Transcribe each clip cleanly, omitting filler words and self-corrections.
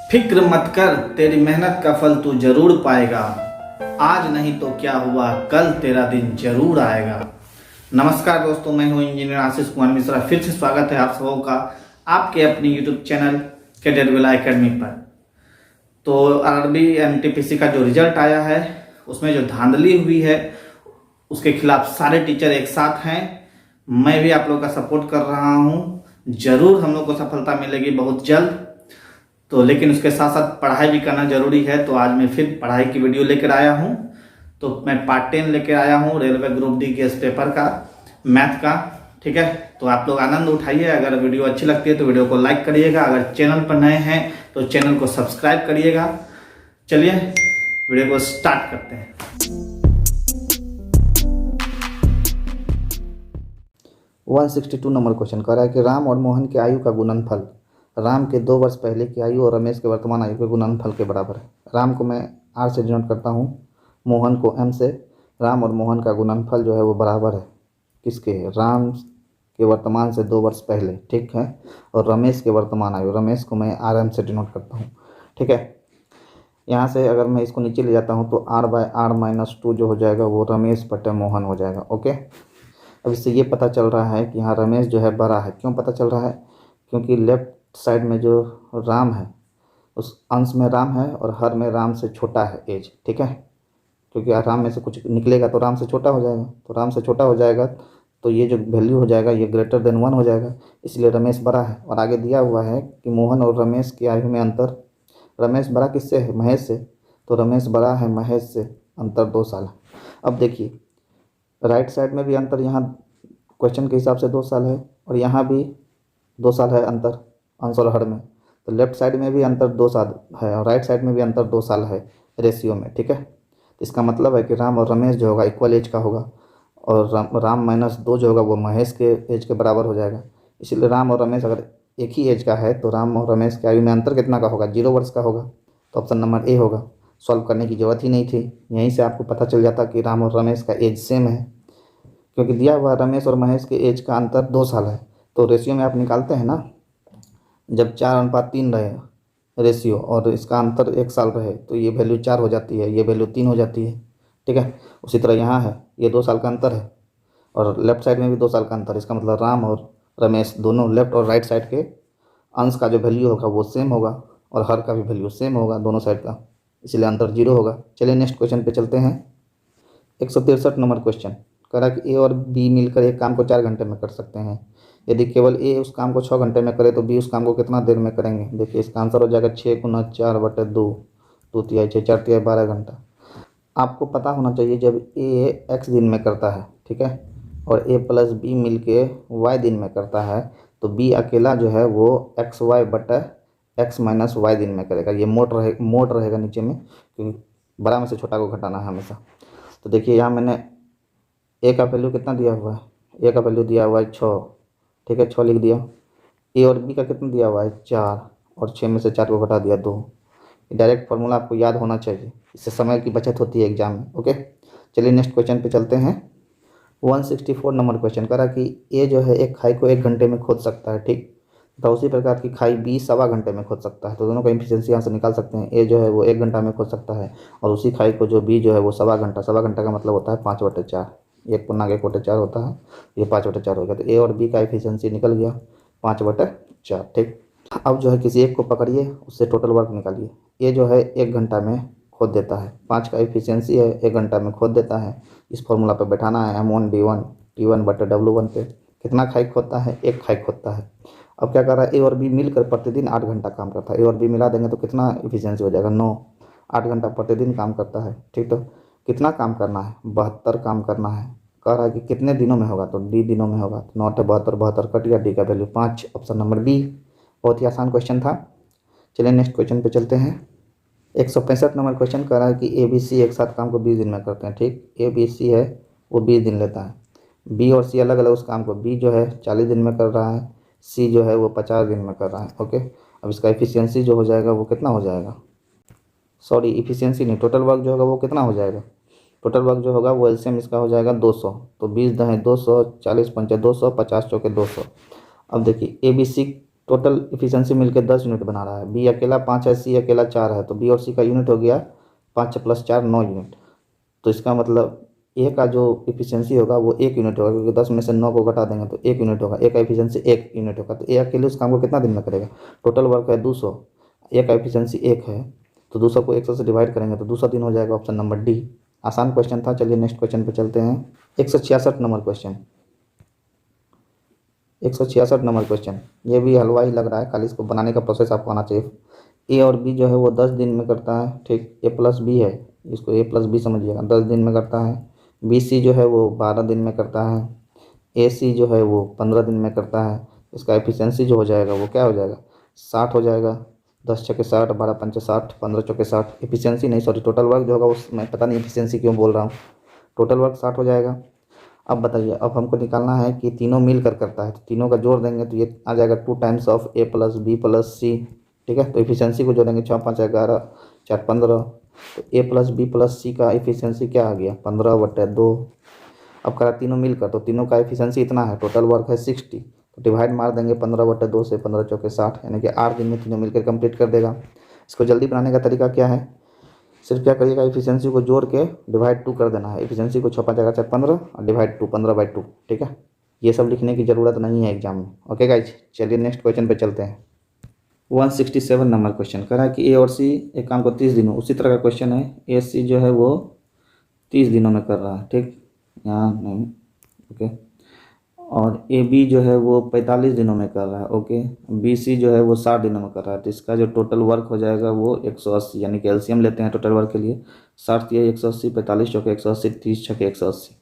फिक्र मत कर, तेरी मेहनत का फल तू जरूर पाएगा। आज नहीं तो क्या हुआ, कल तेरा दिन जरूर आएगा। नमस्कार दोस्तों, मैं हूं इंजीनियर आशीष कुमार मिश्रा। फिर से स्वागत है आप सबों का आपके अपने YouTube channel cadet villa academy पर। तो आरआरबी एनटीपीसी का जो रिजल्ट आया है उसमें जो धांधली हुई है उसके खिलाफ सारे टीचर एक साथ हैं। मैं भी आप लोग का सपोर्ट कर रहा हूं। जरूर हम लोग को सफलता मिलेगी बहुत जल्द। तो लेकिन उसके साथ साथ पढ़ाई भी करना जरूरी है। तो आज मैं फिर पढ़ाई की वीडियो लेकर आया हूँ। तो मैं पार्ट 10 लेकर आया हूँ रेलवे ग्रुप डी के पेपर का, मैथ का। ठीक है, तो आप लोग आनंद उठाइए। अगर वीडियो अच्छी लगती है तो वीडियो को लाइक करिएगा। अगर चैनल पर नए हैं तो चैनल को सब्सक्राइब करिएगा। चलिए वीडियो को स्टार्ट करते हैं। 162 नंबर क्वेश्चन कह रहा है कि राम और मोहन की आयु का गुणनफल राम के 2 वर्ष पहले की आयु और रमेश के वर्तमान आयु के गुणनफल के बराबर है। राम को मैं R से डिनोट करता हूँ, मोहन को M से। राम और मोहन का गुणनफल जो है वो बराबर है किसके, राम के वर्तमान से 2 वर्ष पहले, ठीक है। और रमेश के वर्तमान आयु, रमेश को मैं RM से डिनोट करता हूँ, ठीक है। यहाँ से अगर मैं इसको नीचे ले जाता हूँ तो R/R-2 जो हो जाएगा वो रमेश बटे मोहन हो जाएगा, ओके। अब इससे ये पता चल रहा है कि यहाँ रमेश जो है बड़ा है। क्यों पता चल रहा है? क्योंकि लेफ्ट साइड में जो राम है उस अंश में राम है और हर में राम से छोटा है एज, ठीक है। क्योंकि राम में से कुछ निकलेगा तो राम से छोटा हो जाएगा, तो राम से छोटा हो जाएगा तो ये जो वैल्यू हो जाएगा ये ग्रेटर देन 1 हो जाएगा, इसलिए रमेश बड़ा है। और आगे दिया हुआ है कि मोहन और रमेश की आयु में अंतर, रमेश बड़ा किससे है? महेश से। तो रमेश बड़ा है महेश से, अंतर 2 साल है। अब देखिए राइट साइड में भी अंतर, यहाँ क्वेश्चन के हिसाब से 2 साल है और यहाँ भी 2 साल है अंतर अंश और हर में। तो लेफ्ट साइड में भी अंतर 2 साल है और राइट साइड में भी अंतर 2 साल है रेशियो में, ठीक है। तो इसका मतलब है कि राम और रमेश जो होगा इक्वल एज का होगा और राम -2 जो होगा वो महेश के एज के बराबर हो जाएगा। इसलिए राम और रमेश अगर एक ही एज का है तो राम और रमेश की आयु में अंतर कितना का होगा? 0 वर्ष का होगा। तो ऑप्शन नंबर ए होगा। सॉल्व करने की ज़रूरत ही नहीं थी, यहीं से आपको पता चल जाता कि राम और रमेश का एज सेम है। क्योंकि दिया हुआ रमेश और महेश के एज का अंतर 2 साल है। तो रेशियो में आप निकालते हैं ना, जब 4:3 रहे रेशियो और इसका अंतर 1 साल रहे तो ये वैल्यू 4 हो जाती है, ये वैल्यू 3 हो जाती है, ठीक है। उसी तरह यहाँ है, ये 2 साल का अंतर है और लेफ्ट साइड में भी 2 साल का अंतर। इसका मतलब राम और रमेश दोनों लेफ्ट और राइट साइड के अंश का जो वैल्यू होगा वो सेम होगा और हर का भी वैल्यू सेम होगा दोनों साइड का, इसलिए अंतर 0 होगा। चलिए नेक्स्ट क्वेश्चन पे चलते हैं। 163 नंबर क्वेश्चन कह रहा है कि ए और बी मिलकर एक काम को 4 घंटे में कर सकते हैं। यदि केवल ए उस काम को 6 घंटे में करे तो बी उस काम को कितना देर में करेंगे? देखिए इसका आंसर हो जाएगा 6 × 4/2, 2 × 6 = 12 घंटा। आपको पता होना चाहिए जब ए x दिन में करता है, ठीक है, और a + b मिल के y दिन में करता है तो b अकेला जो है वो xy/x - y दिन में करेगा। ये मोड रहेगा नीचे में, क्योंकि बड़ा में से छोटा को घटाना है हमेशा। तो देखिए यहाँ मैंने ए का वैल्यू कितना दिया हुआ है? ए का वैल्यू दिया हुआ है 6, ठीक है, 6 लिख दिया। ए और बी का कितना दिया हुआ है? 4, और 6 में से 4 को घटा दिया 2। डायरेक्ट फार्मूला आपको याद होना चाहिए, इससे समय की बचत होती है एग्जाम में, ओके। चलिए नेक्स्ट क्वेश्चन पे चलते हैं। 164 नंबर क्वेश्चन कह रहा कि ए जो है एक खाई को 1 घंटे में खोद सकता है, ठीक। तो उसी प्रकार की खाई बी 1.25 घंटे में खोद सकता है। तो दोनों का एफिशिएंसी यहाँ से निकाल सकते हैं। ए जो है वो 1 घंटा में खोद सकता है और उसी खाई को जो बी जो है वो 1.25 घंटा, 1.25 घंटा का मतलब होता है 5/4, 1 पूर्णांक 1/4 होता है, ये 5/4 हो गया। तो ए और बी का एफिशिएंसी निकल गया 5/4, ठीक। अब जो है किसी एक को पकड़िए, उससे टोटल वर्क निकालिए। ए जो है 1 घंटा में खोद देता है, 5 का एफिशिएंसी है, 1 घंटा में खोद देता है। इस फॉर्मूला पे बैठाना है M1D1 T1/W1 पे। कितना खाई खोदता है? 1 खाई खोदता है। अब क्या कर रहा है? ए और बी मिलकर प्रतिदिन 8 घंटा काम करता है। ए और बी मिला देंगे तो कितना एफिशिएंसी हो जाएगा? 9। 8 घंटा प्रतिदिन काम करता है, ठीक। तो कितना काम करना है? 72 काम करना है। कह रहा है कि कितने दिनों में होगा? तो डी दिनों में होगा। 9 × 72, 72 कट गया, डी का वैल्यू 5, ऑप्शन नंबर बी। बहुत ही आसान क्वेश्चन था। चलिए नेक्स्ट क्वेश्चन पे चलते हैं। 165 नंबर क्वेश्चन कह रहा है कि ए बी सी एक साथ काम को 20 दिन में करते हैं, ठीक। ए बी सी है वो 20 दिन लेता है, बी और सी अलग अलग उस काम को, बी जो है 40 दिन में कर रहा है, सी जो है वो 50 दिन में कर रहा है, ओके। अब इसका एफिशिएंसी जो हो जाएगा वो कितना हो जाएगा? सॉरी, एफिशिएंसी नहीं, टोटल वर्क जो होगा वो कितना हो जाएगा? टोटल वर्क जो होगा वो एलसीएम इसका हो जाएगा 200। तो 20 × 200, 40 × 5 200, 50 × 4 200। अब देखिए A B C total efficiency मिलकर 10 यूनिट बना रहा है। बी अकेला 5 है, सी अकेला 4 है, तो बी और सी का यूनिट हो गया 5 + 4 9 यूनिट। तो इसका मतलब ए का जो इफिशियंसी होगा वो 1 यूनिट होगा, क्योंकि 10 में से 9 को घटा देंगे तो 1 यूनिट होगा। ए का इफिशियंसी 1 यूनिट होगा, तो ए अकेले उस काम को कितना दिन में करेगा। टोटल वर्क है 200, ए का इफिशियंसी 1 है, तो 200 को 100 से डिवाइड करेंगे तो 200 दिन हो जाएगा। Option number D. आसान क्वेश्चन था। चलिए नेक्स्ट क्वेश्चन पे चलते हैं। 166 नंबर क्वेश्चन। 166 नंबर क्वेश्चन, ये भी हलवा ही लग रहा है, खाली इसको बनाने का प्रोसेस आपको आना चाहिए। ए और बी जो है वो 10 दिन में करता है, ठीक। ए प्लस बी है, इसको ए प्लस बी समझिएगा, 10 दिन में करता है। बी सी जो है वो 12 दिन में करता है। ए सी जो है वो 15 दिन में करता है। इसका एफिशिएंसी जो हो जाएगा वो क्या हो जाएगा, 60 हो जाएगा। 10 छके 60, 12 पंचे 60, 15 चौके 60। एफिशिएंसी नहीं, सॉरी, टोटल वर्क जो होगा उस, मैं पता नहीं एफिशिएंसी क्यों बोल रहा हूँ, टोटल वर्क 60 हो जाएगा। अब बताइए, अब हमको निकालना है कि तीनों मिलकर करता है, तो तीनों का जोड़ देंगे तो ये आ जाएगा 2 times of A plus B plus C, ठीक है। तो एफिशिएंसी को जोड़ेंगे 6 5 11 4 15, तो ए प्लस बी प्लस सी का एफिशिएंसी क्या आ गया 15/2। अब करा तीनों मिलकर, तो तीनों का एफिशिएंसी इतना है, टोटल वर्क है 60, तो डिवाइड मार देंगे 15/2 से, 15 चौके 60, यानी कि 8 दिन में तीनों मिलकर कंप्लीट कर देगा। इसको जल्दी बनाने का तरीका क्या है, सिर्फ क्या करिएगा, एफिशिएंसी को जोड़ के डिवाइड 2 कर देना है। एफिशिएंसी को 6 5 11 4 15 और डिवाइड 2, 15/2, ठीक है। ये सब लिखने की ज़रूरत नहीं है एग्जाम में। ओके गाइज, चलिए नेक्स्ट क्वेश्चन पे चलते हैं। 167 नंबर क्वेश्चन कह रहा है कि ए और सी एक काम को 30 दिनों, उसी तरह का क्वेश्चन है। ए सी जो है वो 30 दिनों में कर रहा है, ठीक, यहाँ नहीं, ओके। और ए बी जो है वो 45 दिनों में कर रहा है, ओके। बी सी जो है वो 60 दिनों में कर रहा है, तो इसका जो टोटल वर्क हो जाएगा वो 180, यानी कि एलसीएम लेते हैं टोटल वर्क के लिए। 60 ये 180, 45 चौके 180, 30 छके 180,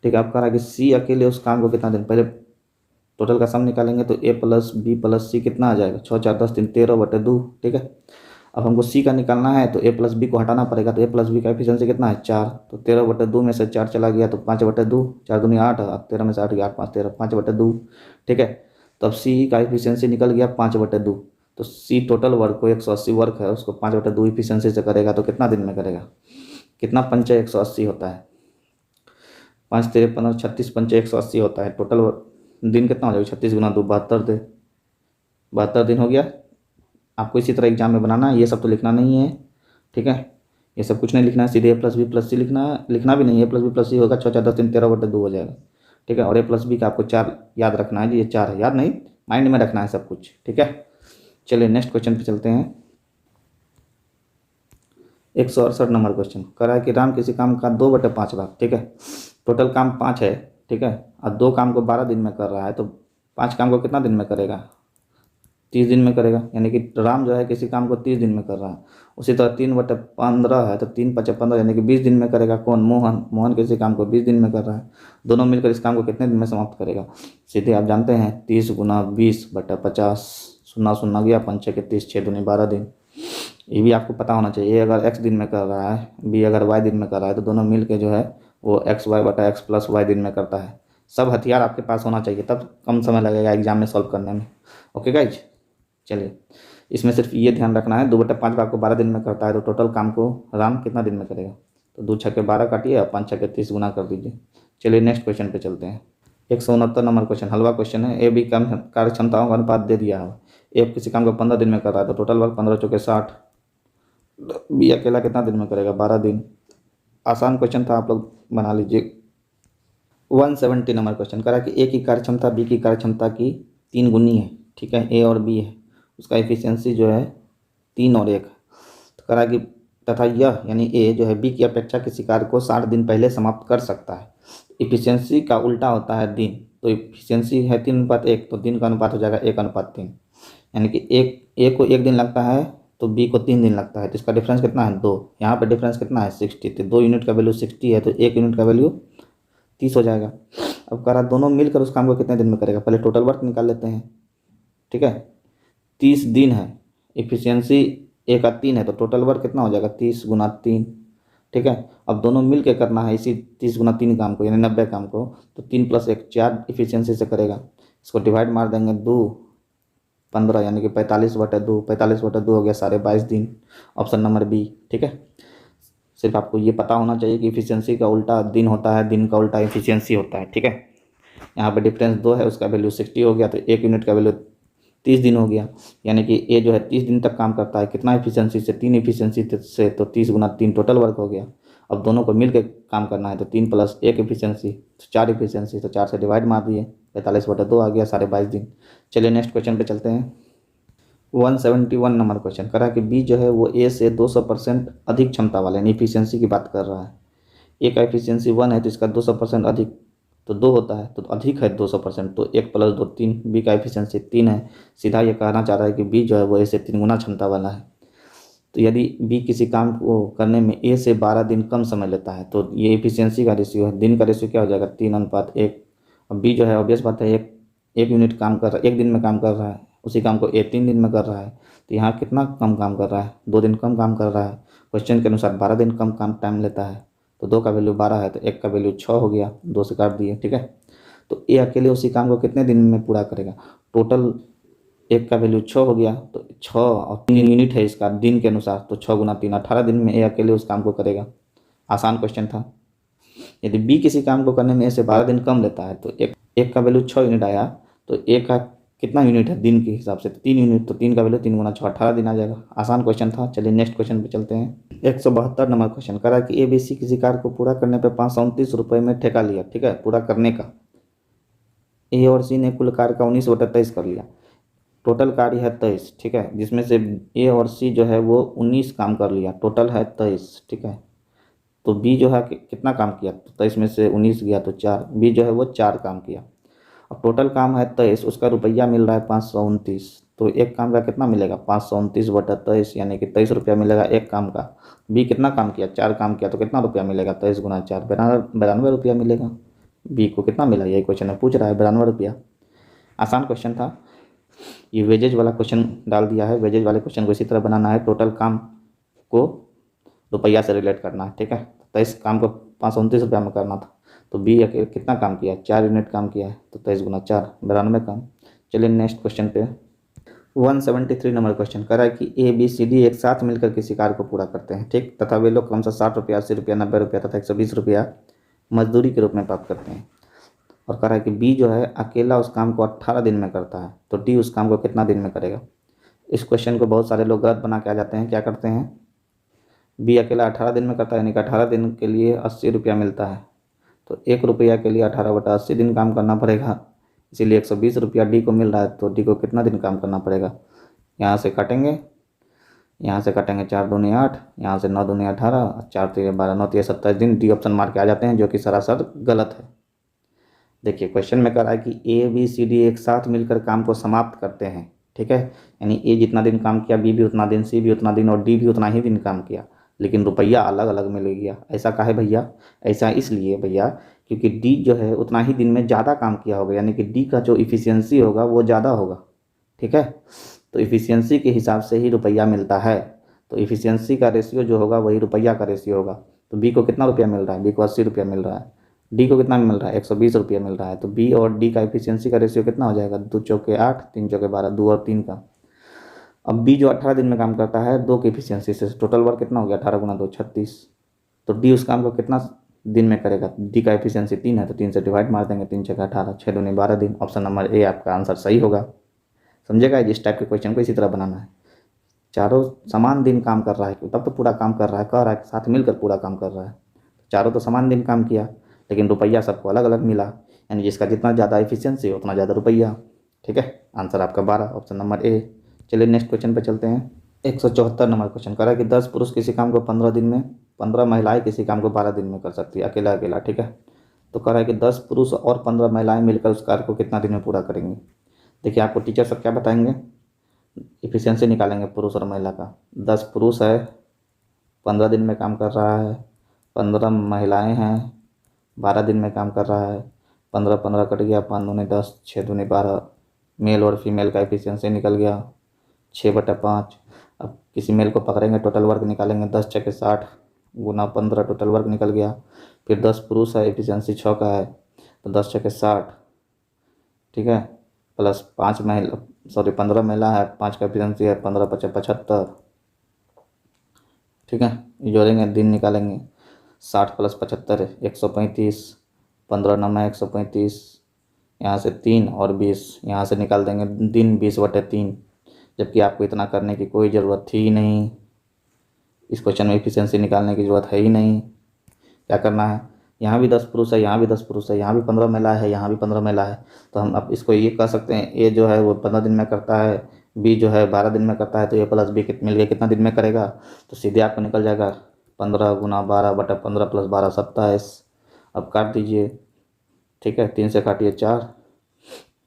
ठीक है। आप कह रहा है कि सी अकेले उस काम को कितना दिन, पहले टोटल का सम निकालेंगे तो ए प्लस बी प्लस सी कितना आ जाएगा, 6 4 10 3 13/2, ठीक है। अब हमको सी का निकालना है तो ए प्लस बी को हटाना पड़ेगा, तो ए प्लस बी का एफिशिएंसी कितना है 4, तो 13/2 में से 4 चला गया तो 5/2, 4 दूनी 8, 13 में से 8 गया 8 5 13, 5/2, ठीक है। तो अब सी का एफिशिएंसी निकल गया 5/2, तो सी टोटल वर्क को 180 वर्क है उसको 5/2 एफिशिएंसी से करेगा तो कितना दिन में करेगा, कितना पंचे 180 होता है, 5 13 15 36 पंचे 180 होता है। टोटल दिन कितना हो जाएगा, 36 × 2 72 दिन हो गया। आपको इसी तरह एग्जाम में बनाना है, ये सब तो लिखना नहीं है, ठीक है। ये सब कुछ नहीं लिखना है, सीधे ए प्लस बी प्लस सी लिखना है, लिखना भी नहीं है। ए प्लस बी प्लस सी होगा 6 4 10 3 13/2 हो जाएगा, ठीक है। और ए प्लस बी का आपको 4 याद रखना है, ये 4 है, याद नहीं, माइंड में रखना है सब कुछ, ठीक है। चलिए नेक्स्ट क्वेश्चन पे चलते हैं। 168 नंबर क्वेश्चन कह रहा है कि राम किसी काम का 2/5 भाग, ठीक है। टोटल काम 5 है, ठीक है, और 2 काम को 12 दिन में कर रहा है, तो 5 काम को कितना दिन में करेगा, 30 दिन में करेगा। यानी कि राम जो है किसी काम को 30 दिन में कर रहा है। उसी तरह 3/15 है, तो 3 5 15, यानी कि 20 दिन में करेगा। कौन, मोहन किसी काम को 20 दिन में कर रहा है। दोनों मिलकर इस काम को कितने दिन में समाप्त करेगा, सीधे आप जानते हैं 30 × 20/50, 0 0 गया, 5 6 30, 6 दूनी 12 दिन। ये भी आपको पता होना चाहिए। ए अगर x दिन में कर रहा है, बी अगर y दिन में कर रहा है, तो दोनों मिल के जो है वो xy/x + y दिन में करता है। सब हथियार आपके पास होना चाहिए, तब कम समय लगेगा एग्जाम में सॉल्व करने में। ओके गाइज, चलिए इसमें सिर्फ ये ध्यान रखना है, 2/5 भाग को 12 दिन में करता है, तो टोटल काम को राम कितना दिन में करेगा, तो 2 छक्के 12 काटिए और 5 छक्के 30 गुना कर दीजिए। चलिए नेक्स्ट क्वेश्चन पे चलते हैं। 169 नंबर क्वेश्चन, हलवा क्वेश्चन है। ए बी काम कार्य क्षमताओं का अनुपात दे दिया है। ए किसी काम को 15 दिन में कर रहा है, तो टोटल वर्क 15 चौके 60। बी अकेला कितना दिन में करेगा, 12 दिन। आसान क्वेश्चन था, आप लोग बना लीजिए। 170 नंबर क्वेश्चन करा कि ए की कार्य क्षमता बी की कार्य क्षमता की 3 गुनी है, ठीक है। ए और बी है, उसका एफिशिएंसी जो है 3 और 1, तो करा कि तथा यह यानी ए जो है बी की अपेक्षा किसी कार्य को 60 दिन पहले समाप्त कर सकता है। एफिशिएंसी का उल्टा होता है दिन, तो एफिशिएंसी है 3/1, तो दिन का अनुपात हो जाएगा 1/3, यानी कि ए को 1 दिन लगता है तो बी को 3 दिन लगता है, तो इसका डिफरेंस कितना है 2। यहाँ पे डिफरेंस कितना है 60, तो 2 यूनिट का वैल्यू 60 है, तो 1 यूनिट का वैल्यू 30 हो जाएगा। अब कह रहा दोनों मिलकर उस काम को कितने दिन में करेगा, पहले टोटल वर्क निकाल लेते हैं, ठीक है। 30 दिन है, एफिशिएंसी ए का 3 है, तो टोटल वर्क कितना हो जाएगा 30 × 3, ठीक है। अब दोनों मिल के करना है इसी 30 × 3 काम को, यानी 90 काम को, तो 3 + 1 4 एफिशिएंसी से करेगा। इसको डिवाइड मार देंगे 2 15, यानी कि 45/2, 45/2 हो गया 22.5 दिन। ऑप्शन नंबर बी, ठीक है। सिर्फ आपको ये पता होना चाहिए कि एफिशिएंसी का उल्टा दिन होता है, दिन का उल्टा एफिशिएंसी होता है, ठीक है। यहाँ पे डिफरेंस 2 है, उसका वैल्यू 60 हो गया, तो 1 यूनिट का वैल्यू 30 दिन हो गया, यानी कि ए जो है 30 दिन तक काम करता है, कितना एफिशिएंसी से, 3 एफिशिएंसी से, तो 30 गुना 3 टोटल वर्क हो गया। अब दोनों को मिल के काम करना है, तो 3 + 1 एफिशिएंसी तो 4 एफिशिएंसी, तो 4 से डिवाइड मार दिए, 45/2 आ गया, 22.5 दिन। चलिए नेक्स्ट क्वेश्चन पे चलते हैं। 171 नंबर क्वेश्चन करा कि बी जो है वो ए से 200% अधिक क्षमता वाले, यानी इफिशियंसी की बात कर रहा है। ए का एफिशिएंसी 1 है तो इसका 200% अधिक तो 2 होता है, तो अधिक है 200%, तो 1 + 2 3। बी का एफिशिएंसी 3 है, सीधा ये कहना चाह रहा है कि बी जो है वो ए से 3 गुना क्षमता वाला है। तो यदि बी किसी काम को करने में ए से 12 दिन कम समय लेता है, तो ये एफिशिएंसी का रेशियो है। दिन का रेशियो क्या हो जाएगा, 3:1। अब बी जो है ऑब्वियस बात है, एक यूनिट काम कर रहा है, 1 दिन में काम कर रहा है, उसी काम को ए 3 दिन में कर रहा है, तो यहाँ कितना कम काम कर रहा है, 2 दिन कम काम कर रहा है। क्वेश्चन के अनुसार 12 दिन कम काम टाइम लेता है, तो 2 का वैल्यू 12 है, तो 1 का वैल्यू 6 हो गया, 2 से काट दिए, ठीक है। तो ए अकेले उसी काम को कितने दिन में पूरा करेगा, टोटल 1 का वैल्यू 6 हो गया, तो 6 और 3 यूनिट है इसका दिन के अनुसार, तो 6 × 3 18 दिन में ए अकेले उस काम को करेगा। आसान क्वेश्चन था। यदि बी किसी काम को करने में ए से 12 दिन कम लेता है, तो एक का वैल्यू 6 यूनिट आया, तो ए का कितना यूनिट है दिन के हिसाब से, 3 यूनिट, तो 3 का वैल्यू 3 × 6 18 दिन आ जाएगा। आसान क्वेश्चन था। चलिए नेक्स्ट क्वेश्चन पे चलते हैं। 172 नंबर क्वेश्चन करा कि ए बी सी किसी कार्य को पूरा करने पर 529 रुपये में ठेका लिया, ठीक है, पूरा करने का। ए और सी ने कुल कार्य का 19/23 कर लिया, टोटल कार्य है 23, ठीक है, जिसमें से ए और सी जो है वो 19 काम कर लिया, टोटल है 23, ठीक है। तो बी जो है कितना काम किया, तो 23 में से 19 गया तो 4, बी जो है वो 4 काम किया। अब टोटल काम है 23, उसका रुपया मिल रहा है 529, तो एक काम का कितना मिलेगा, 529/23, यानी कि 23 रुपया मिलेगा एक काम का। बी कितना काम किया, 4 काम किया, तो कितना रुपया मिलेगा, 23 × 4 92 रुपया मिलेगा। बी को कितना मिला, यही क्वेश्चन में पूछ रहा है, 92 रुपया। आसान क्वेश्चन था। ये वेजेज वाला क्वेश्चन डाल दिया है, वेजेज वाले क्वेश्चन को इसी तरह बनाना है, टोटल काम को रुपया से रिलेट करना है, ठीक है। तो इस काम को 529 रुपया में करना था, तो बी कितना काम किया, 4 यूनिट काम किया है, तो 23 × 4 92 काम। चलिए नेक्स्ट क्वेश्चन पे 173 नंबर क्वेश्चन कर रहा है कि ए बी सी डी एक साथ मिलकर किसी कार्य को पूरा करते हैं, ठीक, तथा वे लोग क्रमशः 60 रुपया, 80 रुपया, 90 रुपया तथा 120 रुपया मजदूरी के रूप में प्राप्त करते हैं। और कह रहा है कि बी जो है अकेला उस काम को 18 दिन में करता है, तो डी उस काम को कितना दिन में करेगा। इस क्वेश्चन को बहुत सारे लोग गलत बना के आ जाते हैं। क्या करते हैं, बी अकेला 18 दिन में करता है, यानी कि 18 दिन के लिए 80 रुपया मिलता है, तो 1 रुपया के लिए 18/80 दिन काम करना पड़ेगा, इसीलिए 120 रुपया डी को मिल रहा है। तो डी को कितना दिन काम करना पड़ेगा, यहाँ से काटेंगे, यहाँ से काटेंगे, 4 दूनी 8, यहाँ से 9 दूनी 18, 4 3 12, 9 3 27 दिन। डी ऑप्शन मार के आ जाते हैं, जो कि सरासर गलत है। देखिए क्वेश्चन में कह रहा है कि ए बी सी डी एक साथ मिलकर काम को समाप्त करते हैं, ठीक है, यानी ए जितना दिन काम किया, बी भी उतना दिन, सी भी उतना दिन और डी भी उतना ही दिन काम किया, लेकिन रुपया अलग अलग मिल गया। ऐसा काहे भैया, ऐसा इसलिए भैया क्योंकि डी जो है उतना ही दिन में ज़्यादा काम किया होगा, यानी कि डी का जो इफ़िशियंसी होगा वो ज़्यादा होगा, ठीक है। तो इफ़िशियंसी के हिसाब से ही रुपया मिलता है, तो इफ़िशियंसी का रेशियो जो होगा वही रुपया का रेशियो होगा। तो बी को कितना रुपया मिल रहा है, बी को 80 रुपया मिल रहा है, डी को कितना मिल रहा है, 120 रुपया मिल रहा है। तो बी और डी का एफिशिएंसी का रेशियो कितना हो जाएगा, 2 चौके 8, 3 चौके 12, 2 और 3 का। अब बी जो 18 दिन में काम करता है 2 की एफिशिएंसी से, टोटल वर्क कितना हो गया, 18 × 2 36। तो डी उस काम को कितना दिन में करेगा, डी का एफिशिएंसी 3 है, तो 3 से डिवाइड मार देंगे, 3 छक्का 18, 6 दूनी 12 दिन। ऑप्शन नंबर ए आपका आंसर सही होगा। समझेगा, इस टाइप के क्वेश्चन को इसी तरह बनाना है। चारों समान दिन काम कर रहा है, तब तो पूरा काम कर रहा है, कह रहा है साथ मिलकर पूरा काम कर रहा है, चारों तो समान दिन काम किया, लेकिन रुपया सबको अलग अलग मिला, यानी जिसका जितना ज़्यादा एफिशिएंसी उतना ज़्यादा रुपया, ठीक है। आंसर आपका 12, ऑप्शन नंबर ए। चलिए नेक्स्ट क्वेश्चन पे चलते हैं। 174 नंबर क्वेश्चन कह रहा है कि 10 पुरुष किसी काम को 15 दिन में, 15 महिलाएं किसी काम को 12 दिन में कर सकती है, अकेला अकेला, ठीक है। तो कह रहा है कि 10 पुरुष और 15 महिलाएं मिलकर उस कार्य को कितना दिन में पूरा करेंगे। देखिए आपको टीचर सब क्या बताएंगे, इफिशियंसी निकालेंगे पुरुष और महिला का। 10 पुरुष है, 15 दिन में काम कर रहा है, 15 महिलाएं हैं, 12 दिन में काम कर रहा है, 15 15 कट गया, 5 दूनी 10, 6 दूनी 12, मेल और फीमेल का एफिशिएंसी निकल गया 6/5। अब किसी मेल को पकड़ेंगे, टोटल वर्क निकालेंगे, 10 छक्के 60 गुना 15, टोटल वर्क निकल गया। फिर 10 पुरुष है, एफिशिएंसी 6 का है, तो 10 छक्के 60, ठीक है, प्लस 5 महिला, सॉरी 15 महिला है, 5 का एफिशिएंसी है, 15 × 5 = 75, ठीक है। ये जोड़ेंगे, दिन निकालेंगे, 60 + 75 135, 15 × 9 = 135, यहाँ से 3 और 20, यहाँ से निकाल देंगे दिन 20/3, जबकि आपको इतना करने की कोई ज़रूरत थी ही नहीं। इस क्वेश्चन में एफिशिएंसी निकालने की ज़रूरत है ही नहीं। क्या करना है, यहाँ भी 10 पुरुष है, यहाँ भी 10 पुरुष है, यहाँ भी 15 महिला है, यहाँ भी 15 महिला है, तो हम अब इसको ये कह सकते हैं ए जो है वो 15 दिन में करता है, बी जो है 12 दिन में करता है, तो ए प्लस बी मिल के कितना दिन में करेगा, तो सीधे आपको निकल जाएगा 15 × 12/15 + 12 27। अब काट दीजिए, ठीक है, 3 से काटिए 4,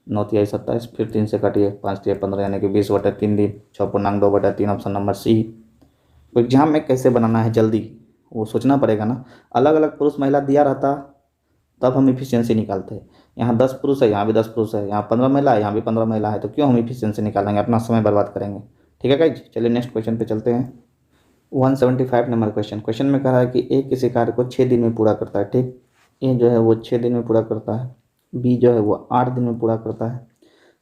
9 × 27, फिर 3 से काटिए 5 × 15 यानी कि 20/3 दिन, 6 पूर्णांक 2/3, ऑप्शन नंबर सी। तो एग्जाम में कैसे बनाना है जल्दी वो सोचना पड़ेगा ना। अलग अलग पुरुष महिला दिया रहता तब हम इफिशियंसी निकालते हैं। यहाँ 10 पुरुष है, यहाँ भी 10 पुरुष है, यहाँ 15 महिला है, यहाँ भी 15 महिला है, तो क्यों हम इफिशियंसी निकालेंगे, अपना समय बर्बाद करेंगे। ठीक है गाइज, चलिए नेक्स्ट क्वेश्चन पे चलते हैं। 175 नंबर क्वेश्चन में कह रहा है कि ए किसी कार्य को 6 दिन में पूरा करता है। ठीक, ए जो है वो 6 दिन में पूरा करता है, बी जो है वो 8 दिन में पूरा करता है,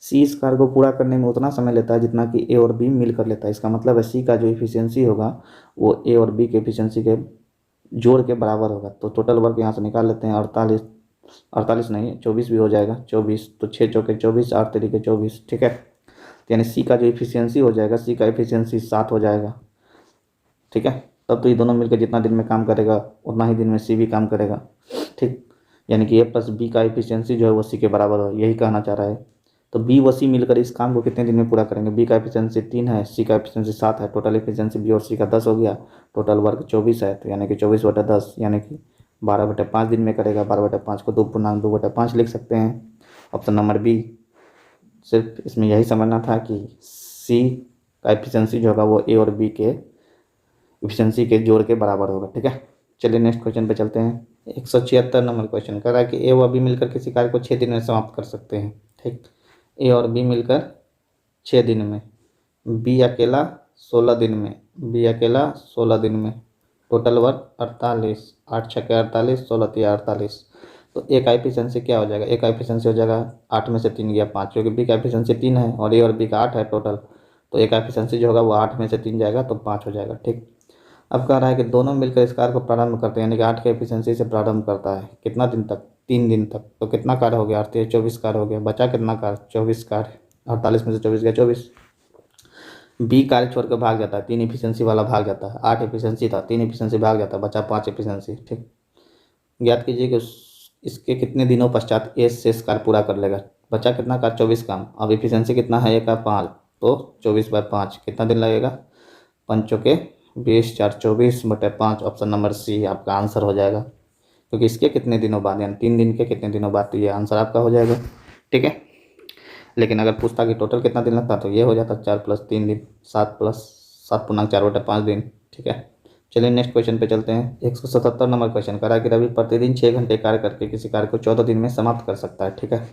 सी इस कार्य को पूरा करने में उतना समय लेता है जितना कि ए और बी मिलकर लेता है। इसका मतलब है सी का जो इफिशियंसी होगा वो ए और बी के इफिशियंसी के जोड़ के बराबर होगा। तो टोटल वर्क यहाँ से निकाल लेते हैं, 48 नहीं 24 भी हो जाएगा, 24, तो 6 चौके 24, 8 तरीके 24। ठीक है, तो यानी सी का जो इफिशियंसी हो जाएगा, सी का इफिशियंसी 7 हो जाएगा। ठीक है, तब तो ये दोनों मिलकर जितना दिन में काम करेगा उतना ही दिन में सी भी काम करेगा। ठीक, यानी कि ए प्लस बी का इफिशियंसी जो है वो सी के बराबर हो, यही कहना चाह रहा है। तो बी व सी मिलकर इस काम को कितने दिन में पूरा करेंगे। बी का एफिशिएंसी 3 है, सी का एफिशिएंसी 7 है, टोटल एफिशिएंसी बी और सी का 10 हो गया, टोटल वर्क 24 है, तो यानी कि 24/10 यानी कि 12/5 दिन में करेगा। 12/5 को 2 पूर्णांक 2/5 लिख सकते हैं, ऑप्शन नंबर बी। सिर्फ इसमें यही समझना था कि सी का एफिशिएंसी जो होगा वो ए और बी के एफिशिएंसी के जोड़ के बराबर होगा। ठीक है, चलिए नेक्स्ट क्वेश्चन पे चलते हैं। 176 नंबर क्वेश्चन कर रहा है कि ए व बी मिलकर किसी कार्य को 6 दिन में समाप्त कर सकते हैं। ठीक, ए और बी मिलकर 6 दिन में, बी अकेला 16 दिन में, बी अकेला 16 दिन में, टोटल वर्क 48, 8 छक्के 48, 16 तिया 48। तो ए का एफिशिएंसी क्या हो जाएगा, ए का एफिशिएंसी हो जाएगा 8 में से 3 गया 5, क्योंकि बी का एफिशिएंसी 3 है और ए और बी का 8 है टोटल, तो ए का एफिशिएंसी जो होगा वो 8 में से 3 जाएगा तो 5 हो जाएगा। ठीक, अब कह रहा है कि दोनों मिलकर इस कार्य को प्रारंभ करते हैं, यानी कि 8 के एफिशिएंसी से प्रारंभ करता है, कितना दिन तक, 3 दिन तक। तो कितना कार्य हो गया, 8 24 कार्य हो गया, बचा कितना कार्य, 24 कार्य, 48 में से 24 गया 24। बी कार्य छोड़ कर भाग जाता है, 3 एफिशिएंसी वाला भाग जाता है, 8 एफिशिएंसी था, 3 एफिशिएंसी भाग जाता है, बचा 5 एफिशिएंसी। ठीक, ज्ञात कीजिए कि इसके कितने दिनों पश्चात ए शेष कार्य पूरा कर लेगा। बचा कितना कार्य, 24 काम। अब एफिशिएंसी कितना है, ए का 5, तो 24/5 कितना दिन लगेगा, 5 के 20, 4 24/5, ऑप्शन नंबर सी आपका आंसर हो जाएगा, क्योंकि इसके कितने दिनों बाद यानी 3 दिन के कितने दिनों बाद, तो ये आंसर आपका हो जाएगा। ठीक है, लेकिन अगर पूछता कि टोटल कितना दिन लगता तो ये हो जाता 4 + 3 दिन, 7 पूर्णांक 4/5 दिन। ठीक है, चलिए नेक्स्ट क्वेश्चन पे चलते हैं। 177 नंबर क्वेश्चन करा कि रवि प्रतिदिन 6 घंटे कार्य करके किसी कार्य को 14 दिन में समाप्त कर सकता है। ठीक है,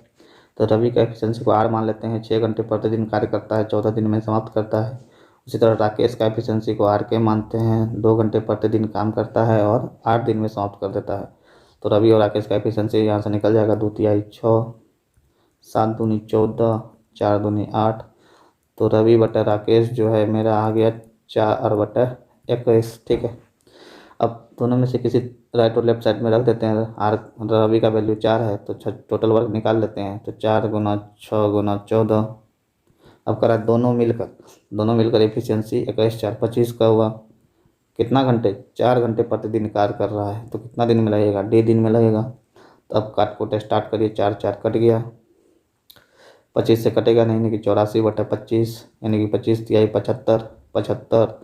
तो रवि का एफिशिएंसी को आर मान लेते हैं, 6 घंटे प्रतिदिन कार्य करता है, 14 दिन में समाप्त करता है। उसी तरह राकेश का एफिशिएंसी को आर के मानते हैं, 2 घंटे प्रतिदिन काम करता है और 8 दिन में समाप्त कर देता है। तो रवि और राकेश का एफिशिएंसी यहाँ से निकल जाएगा, 2 तिहाई 6, 7 दूनी 14, 4 दूनी 8। तो रवि बटा राकेश जो है मेरा आ गया 4/21। ठीक है, अब दोनों में से किसी राइट और लेफ्ट साइड में रख देते हैं। आर रवि का वैल्यू 4 है तो टोटल वर्क निकाल लेते हैं, तो 4 × 6 × 14। अब करा दोनों मिलकर एफिशिएंसी 21 4 25 का हुआ, कितना घंटे, 4 घंटे प्रतिदिन कार्य कर रहा है, तो कितना दिन में लगेगा, D दिन में लगेगा। तो अब काट कोट स्टार्ट करिए, 4 4 कट गया, 25 से कटेगा नहीं कि 84/25 यानी कि 25 तिहाई 75, 75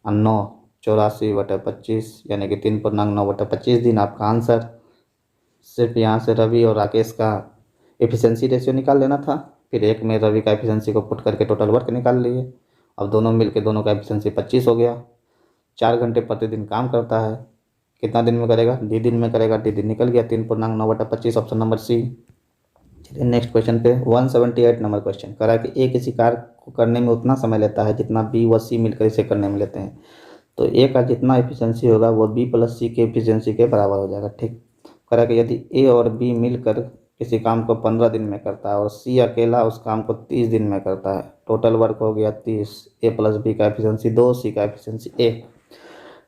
और 9 84/25 यानी कि 3 पूर्णांक 9/25 दिन आपका आंसर। सिर्फ यहाँ से रवि और राकेश का एफिशिएंसी रेशियो निकाल लेना था, फिर एक में रवि का एफिशिएंसी को पुट करके टोटल वर्क निकाल लिए। अब दोनों मिलके दोनों का एफिशिएंसी 25 हो गया। 4 घंटे प्रतिदिन काम करता है, कितना दिन में करेगा, D दिन में करेगा, D दिन निकल गया, 3 पूर्णांक 9/25, ऑप्शन नंबर सी। चलिए नेक्स्ट क्वेश्चन पे 178 नंबर क्वेश्चन कह रहा है कि ए किसी कार्य को करने में उतना समय लेता है जितना बी व सी मिलकर इसे करने में लेते हैं। तो ए का जितना एफिशिएंसी होगा वो बी प्लस सी के एफिशिएंसी के बराबर हो जाएगा। ठीक, कह रहा है कि यदि ए और बी मिलकर किसी काम को 15 दिन में करता है और सी अकेला उस काम को 30 दिन में करता है, टोटल वर्क हो गया 30। ए प्लस बी का एफिशिएंसी 2, सी का एफिशिएंसी 1।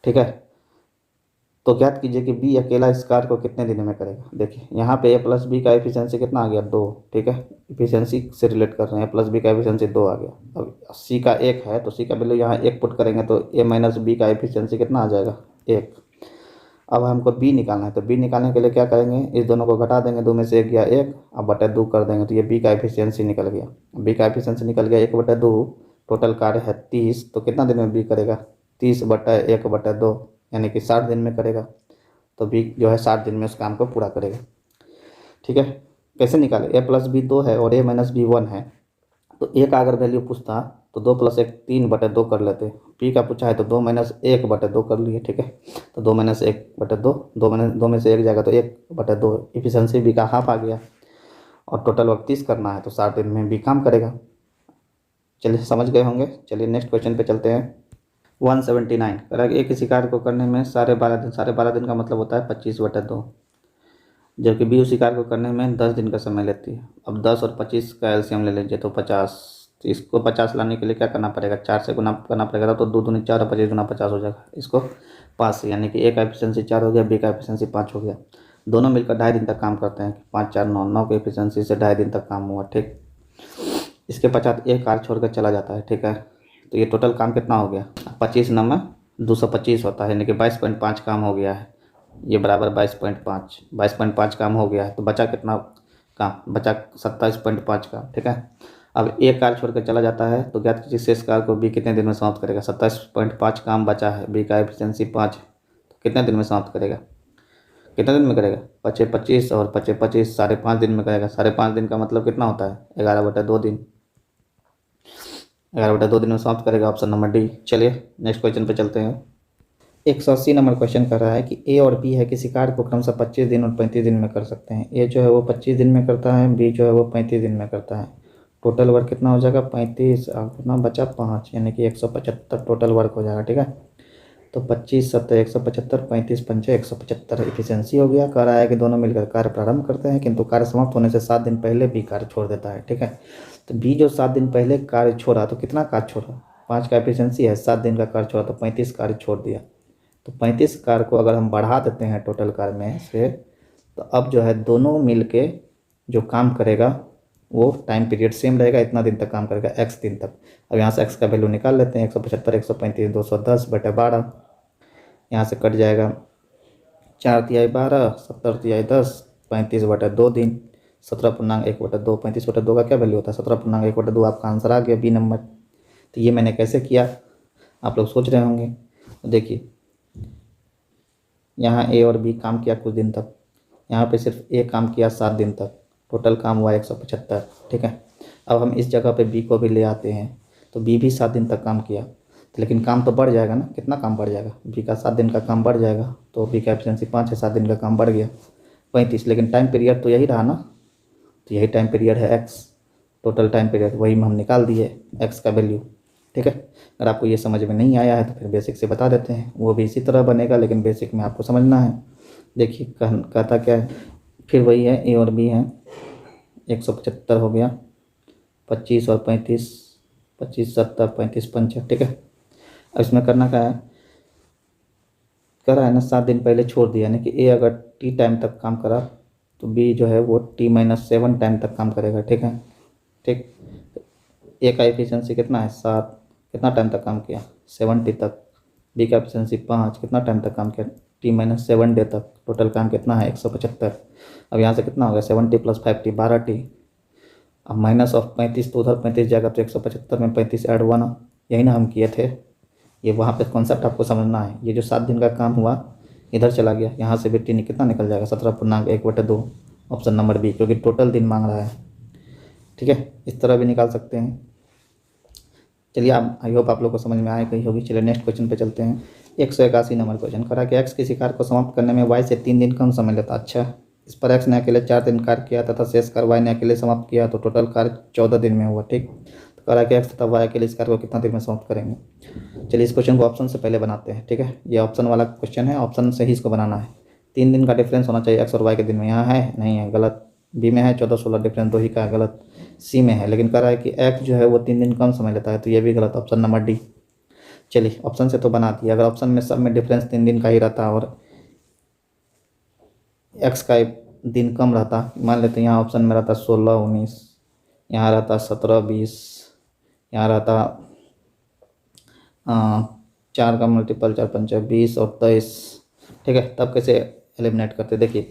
ठीक है, तो ज्ञात कीजिए कि बी अकेला इस कार्य को कितने दिन में करेगा। देखिए यहाँ पे ए प्लस बी का एफिशिएंसी कितना आ गया, 2। ठीक है, एफिशिएंसी से रिलेट कर रहे हैं, ए प्लस बी का एफिशिएंसी 2 आ गया। अब सी का 1 है तो सी का वैल्यू यहाँ 1 पुट करेंगे तो ए माइनस बी का एफिशिएंसी कितना आ जाएगा, 1। अब हमको बी निकालना है, तो बी निकालने के लिए क्या करेंगे, इस दोनों को घटा देंगे, 2 में से 1 गया 1, अब बटे 2 कर देंगे तो ये बी का एफिशिएंसी निकल गया। बी का एफिशिएंसी निकल गया 1/2, टोटल कार्य है 30, तो कितना दिन में बी करेगा, 30/1/2 यानी कि 60 दिन में करेगा। तो बी जो है 60 दिन में उस काम को पूरा करेगा। ठीक है, कैसे निकाले, ए प्लस बी 2 है और ए माइनस बी 1 है, तो ए का अगर वैल्यू पूछता तो 2 + 1 3/2 कर लेते। पी का पूछा है तो 2 - 1/2 कर लिए। ठीक है, तो 2 - 1/2, 2 में से 1 जाएगा तो 1/2, एफिशिएंसी बी का हाफ आ गया। और टोटल वक्त 30 करना है तो 60 दिन में बी काम करेगा। चलिए समझ गए होंगे। चलिए नेक्स्ट क्वेश्चन पे चलते हैं। 179 कह रहा है कि एक किसी कार्य को करने में साढ़े 12 दिन का मतलब होता है 25/2, जबकि बी उसी कार्य को करने में 10 दिन का समय लेती है। अब 10 और 25 का एलसीएम ले लीजिए तो 50, तो इसको 50 लाने के लिए क्या करना पड़ेगा, 4 से गुना करना पड़ेगा, तो 2 दूनी 4 और 25 गुना 50 हो जाएगा। इसको 5 से, यानी कि ए का एफिशिएंसी 4 हो गया, बी का एफिशिएंसी 5 हो गया। दोनों मिलकर 2.5 दिन तक काम करते हैं। 5 4 9, 9 के एफिशिएंसी से 2.5 दिन तक काम हुआ। ठीक, इसके पश्चात एक कार्य छोड़कर चला जाता है। ठीक है, तो ये टोटल काम कितना हो गया, 25 9 225 होता है, यानी कि 22.5 काम हो गया है। ये बराबर 22.5 काम हो गया है। तो बचा कितना काम, बचा 27.5 काम। ठीक है, अब एक कार्य छोड़कर चला जाता है तो ज्ञात कीजिए शेष कार्य को बी कितने दिन में समाप्त करेगा। 27.5 काम बचा है, बी का एफिशिएंसी 5, तो कितने दिन में समाप्त करेगा, कितने दिन में करेगा, 25 और 25 5.5 दिन में करेगा। 5.5 दिन का मतलब कितना होता है, 11/2 दिन। 11/2 दिन में समाप्त करेगा, ऑप्शन नंबर डी। चलिए नेक्स्ट क्वेश्चन पे चलते हैं। 180 नंबर क्वेश्चन कर रहा है कि ए और बी है किसी कार्य को क्रमशः 25 दिन और 35 दिन में कर सकते हैं। ए जो है वो 25 दिन में करता है, बी जो है वो 35 दिन में करता है। टोटल वर्क कितना हो जाएगा, 35 और कितना बचा 5, यानी कि 175 टोटल वर्क हो जाएगा। ठीक है, तो 25 7 175, 35 5 175 एफिशिएंसी हो गया। कह रहा है कि दोनों मिलकर कार्य प्रारंभ करते हैं, किंतु कार्य समाप्त होने से 7 दिन पहले बी कार्य छोड़ देता है। ठीक है, तो बी जो 7 दिन पहले कार्य छोड़ा तो कितना कार्य छोड़ा, 5 का एफिशिएंसी है, 7 दिन का कार्य छोड़ा तो 35 कार्य छोड़ दिया। तो 35 कार्य को अगर हम बढ़ा देते हैं टोटल कार्य में से, तो अब जो है दोनों मिल के जो काम करेगा वो टाइम पीरियड सेम रहेगा, इतना दिन तक काम करेगा, x दिन तक। अब यहाँ से x का वैल्यू निकाल लेते हैं, 175 135 210/12, यहाँ से कट जाएगा 4 तिहाई 12, 70 तिहाई 10, 35/2 दिन, 17.1/2, 35/2 का क्या वैल्यू होता है, 17.1/2। आपका आंसर आ गया बी नंबर। तो ये मैंने कैसे किया आप लोग सोच रहे होंगे। तो देखिए यहाँ ए और बी काम किया कुछ दिन तक, यहाँ पे सिर्फ ए काम किया 7 दिन तक, टोटल काम हुआ 175। ठीक है, अब हम इस जगह पे बी को भी ले आते हैं तो बी भी 7 दिन तक काम किया, तो लेकिन काम तो बढ़ जाएगा ना, कितना काम बढ़ जाएगा, बी का 7 दिन का काम बढ़ जाएगा। तो बी का एफिशिएंसी 5 है, 7 दिन का काम बढ़ गया 35, लेकिन टाइम पीरियड तो यही रहा ना, तो यही टाइम पीरियड है एक्स, टोटल टाइम पीरियड वही हम निकाल दिए एक्स का वैल्यू। ठीक है, अगर आपको ये समझ में नहीं आया है तो फिर बेसिक से बता देते हैं, वो भी इसी तरह बनेगा, लेकिन बेसिक में आपको समझना है। देखिए कहता क्या है, फिर वही है, ए और बी है, 175 हो गया, 25 और 35, 25 70 35 5। ठीक है, अब इसमें करना क्या है, करा है ना 7 दिन पहले छोड़ दिया, यानी कि ए अगर टी टाइम तक काम करा तो बी जो है वो T-7 टाइम तक काम करेगा। ठीक है, ठीक, ए का एफिशिएंसी कितना है 7, कितना टाइम तक काम किया 70 तक, बी का एफिशिएंसी 5, कितना टाइम तक काम किया T-7 डे तक, टोटल काम कितना है 175। अब यहाँ से कितना हो गया 70 + 5T 12T, अब माइनस ऑफ 35, तो उधर 35 जाएगा तो 175 में 35 ऐड हुआ ना, यही ना हम किए थे। ये वहाँ पे कॉन्सेप्ट आपको समझना है। ये जो 7 दिन का काम हुआ इधर चला गया, यहाँ से भी टी कितना निकल जाएगा 17.1/2, ऑप्शन नंबर बी, क्योंकि टोटल दिन मांग रहा है। ठीक है, इस तरह भी निकाल सकते हैं। चलिए आप, आई होप आप लोग को समझ में आए गई होगी। चलिए नेक्स्ट क्वेश्चन पे चलते हैं। 181 नंबर क्वेश्चन करा कि एक्स किसी कार्य को समाप्त करने में वाई से 3 दिन कम समय लेता। अच्छा, इस पर एक्स ने अकेले 4 दिन कार्य किया तथा शेष कार्य वाई ने अकेले समाप्त किया, तो टोटल कार्य 14 दिन में हुआ। ठीक, तो करा कि एक्स तथा वाई अकेले इस कार्य को कितना दिन में समाप्त करेंगे। चलिए इस क्वेश्चन को ऑप्शन से पहले बनाते हैं। ठीक है, ये ऑप्शन वाला क्वेश्चन है, ऑप्शन से ही इसको बनाना है। 3 दिन का डिफरेंस होना चाहिए एक्स और वाई के दिन में, यहाँ है नहीं है, गलत। बी में है 14-16 डिफरेंस 2 ही का है, गलत। सी में है, लेकिन कह रहा है कि एक्स जो है वो 3 दिन कम समय लेता है, तो ये भी गलत, ऑप्शन नंबर डी। चलिए ऑप्शन से तो बना दिया, अगर ऑप्शन में सब में डिफरेंस 3 दिन का ही रहता और एक्स का दिन कम रहता, मान लेते हैं यहाँ ऑप्शन में रहता 16 19, यहाँ रहता 17 20, यहाँ रहता 4 का मल्टीपल 4 पंचा 20 और 23, ठीक है। तब कैसे एलिमिनेट करते, देखिए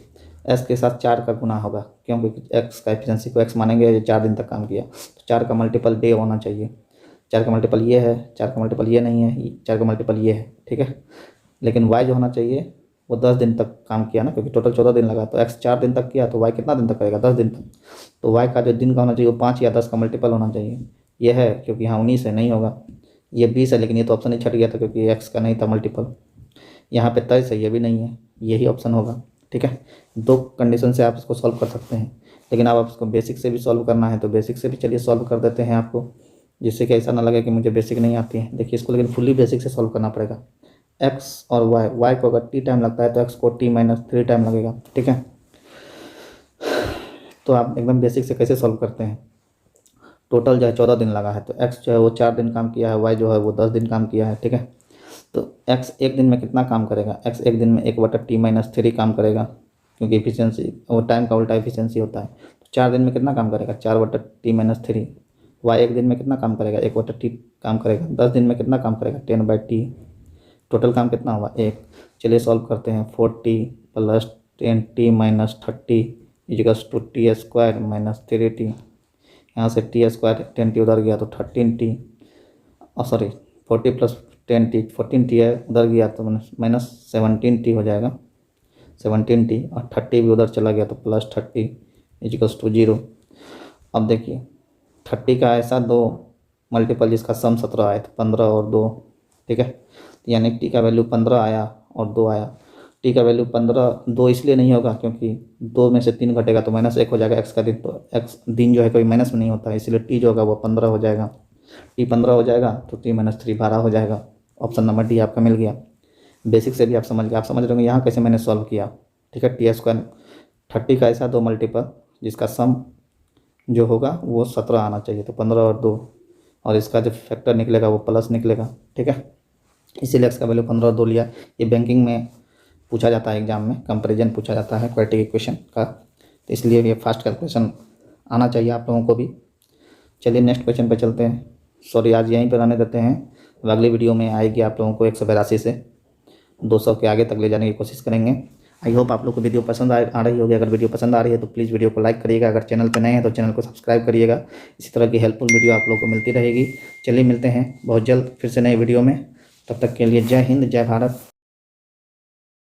एक्स के साथ 4 का गुना होगा, क्योंकि एक्स का एफिशिएंसी को एक्स मानेंगे, ये 4 दिन तक काम किया, तो 4 का मल्टीपल डे होना चाहिए। 4 का मल्टीपल ये है, 4 का मल्टीपल ये नहीं है, 4 का मल्टीपल ये है, ठीक है। लेकिन वाई जो होना चाहिए वो 10 दिन तक काम किया ना, क्योंकि टोटल 14 दिन लगा, तो एक्स 4 दिन तक किया तो वाई कितना दिन तक करेगा, 10 दिन तक। तो वाई का जो दिन का होना चाहिए वो 5 या 10 का मल्टीपल होना चाहिए। ये है, क्योंकि यहाँ 19 है, नहीं होगा। ये 20 है, लेकिन ये तो ऑप्शन ही छट गया था क्योंकि एक्स का नहीं था मल्टीपल। यहाँ पे 23 है, ये भी नहीं है, यही ऑप्शन होगा, ठीक है। 2 कंडीशन से आप इसको सॉल्व कर सकते हैं, लेकिन अब आप इसको बेसिक से भी सॉल्व करना है तो बेसिक से भी चलिए सॉल्व कर देते हैं आपको, जिससे कि ऐसा ना लगे कि मुझे बेसिक नहीं आती है। देखिए इसको लेकिन फुल्ली बेसिक से सॉल्व करना पड़ेगा। एक्स और वाई को अगर टी टाइम लगता है तो एक्स को t-3 टाइम लगेगा, ठीक है। तो आप एकदम बेसिक से कैसे सॉल्व करते हैं, टोटल जो है 14 दिन लगा है, तो एक्स जो है वो 4 दिन काम किया है, वाई जो है वो 10 दिन काम किया है, ठीक है। तो एक्स एक दिन में कितना काम करेगा, एक्स एक दिन में 1/t-3 काम करेगा, क्योंकि एफिशिएंसी वो टाइम का उल्टा एफिशिएंसी होता है। तो 4 दिन में कितना काम करेगा, 4/t-3। वाई एक दिन में कितना काम करेगा, 1/t काम करेगा। 10 दिन में कितना काम करेगा, 10/t। टोटल काम कितना हुआ, 1। चलिए सॉल्व करते हैं। 4t + 10t - 30 = t² - 3t। यहाँ से t² 10t उधर गया तो 13t, सॉरी 40 + 10t 14t है, उधर गया तो -17t हो जाएगा, 17t, और 30 भी उधर चला गया तो +30 = 0। अब देखिए 30 का ऐसा 2 मल्टीपल जिसका सम 17 आया, तो 15 और 2, ठीक है। यानी टी का वैल्यू 15 आया और 2 आया। टी का वैल्यू 15, 2 इसलिए नहीं होगा क्योंकि 2 में से 3 घटेगा तो -1 हो जाएगा एक्स का दिन, तो एक्स दिन जो है कभी माइनस में नहीं होता है, इसलिए टी जो होगा वो 15 हो जाएगा। टी 15 हो जाएगा तो t-3 12 हो जाएगा। ऑप्शन नंबर डी आपका मिल गया। बेसिक से भी आप समझ गए, आप समझ रहे होंगे यहाँ कैसे मैंने सॉल्व किया, ठीक है। t² 30 का ऐसा 2 मल्टीपल जिसका सम जो होगा वो 17 आना चाहिए, तो 15 और 2, और इसका जो फैक्टर निकलेगा वो प्लस निकलेगा, ठीक है। इसीलिए एक्स का वैल्यू 15 और 2 लिया। ये बैंकिंग में पूछा जाता है, एग्जाम में कंपैरिजन पूछा जाता है क्वाड्रेटिक इक्वेशन का, तो इसलिए ये फास्ट कैलकुलेशन आना चाहिए आप लोगों को भी। चलिए नेक्स्ट क्वेश्चन पे चलते हैं। सॉरी, आज यहीं पर आने देते हैं, अगली वीडियो में आएगी आप लोगों को 182 से 200 के आगे तक ले जाने की कोशिश करेंगे। आई होप आप लोग को वीडियो पसंद आ रही होगी। अगर वीडियो पसंद आ रही है तो प्लीज़ वीडियो को लाइक करिएगा, अगर चैनल पर नए हैं तो चैनल को सब्सक्राइब करिएगा। इसी तरह की हेल्पफुल वीडियो आप लोग को मिलती रहेगी। चलिए मिलते हैं बहुत जल्द फिर से नए वीडियो में, तब तक के लिए जय हिंद, जय भारत।